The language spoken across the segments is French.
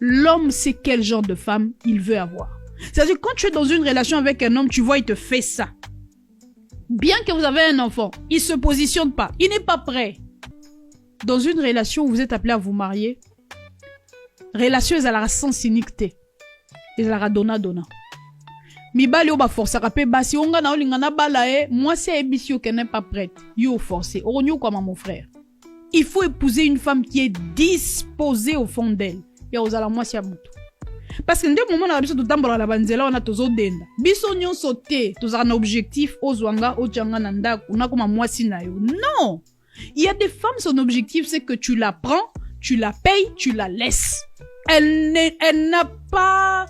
l'homme sait quel genre de femme il veut avoir. C'est-à-dire, quand tu es dans une relation avec un homme, tu vois, il te fait ça. Bien que vous avez un enfant, il se positionne pas, il n'est pas prêt. Dans une relation où vous êtes appelé à vous marier, relation ezalaka sans iniquité. Ezalaka donna. Mibali oba force rapé basi onga na olinga na bala moi c'est ebisio qui n'est pas prête. Yo forcé. Oronyo comme mon frère. Il faut épouser une femme qui est disposée au fond d'elle. Ya ozala moi c'est abutu. Parce que ndé moment na biso to tambola la banzela on a tozo denda. Biso nyon sauté, tozala na objectif ozwanga ochanga na ndako, na koma moi si na yo. Non. Il y a des femmes, son objectif c'est que tu la prends, tu la payes, tu la laisses. Elle n'a pas...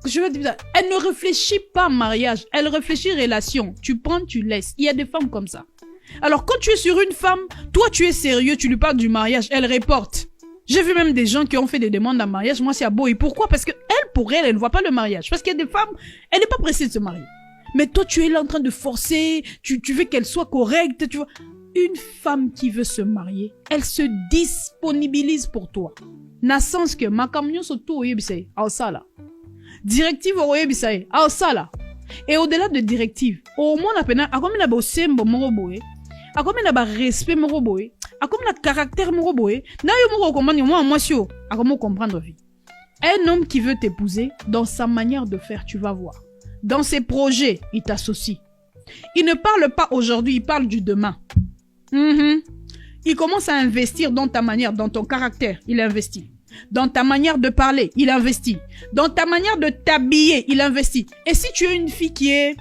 Je veux dire, elle ne réfléchit pas mariage, elle réfléchit relation. Tu prends, tu laisses. Il y a des femmes comme ça. Alors quand tu es sur une femme, toi tu es sérieux, tu lui parles du mariage, elle reporte. J'ai vu même des gens qui ont fait des demandes en mariage, moi c'est à beau. Et pourquoi? Parce que elle, pour elle, elle ne voit pas le mariage. Parce qu'il y a des femmes, elle n'est pas pressée de se marier. Mais toi tu es là en train de forcer, tu veux qu'elle soit correcte, tu vois. Une femme qui veut se marier, elle se disponibilise pour toi. Na sens que ma camion surtout au yebisay, à ça là. Directive au yebisay, à ça là. Et au-delà de directive, au moins la peine, à comme il a beau sembo moroboé, à comme il a beau respect moroboé, à comme il a caractère moroboé, na yo moro comprendre moi monsieur, à comment comprendre vie. Un homme qui veut t'épouser, dans sa manière de faire, tu vas voir. Dans ses projets, il t'associe. Il ne parle pas aujourd'hui, il parle du demain. Il commence à investir dans ta manière, dans ton caractère, il investit. Dans ta manière de parler, il investit. Dans ta manière de t'habiller, il investit. Et si tu es une fille qui est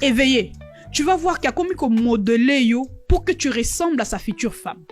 éveillée, tu vas voir qu'il y a comme modeler yo pour que tu ressembles à sa future femme.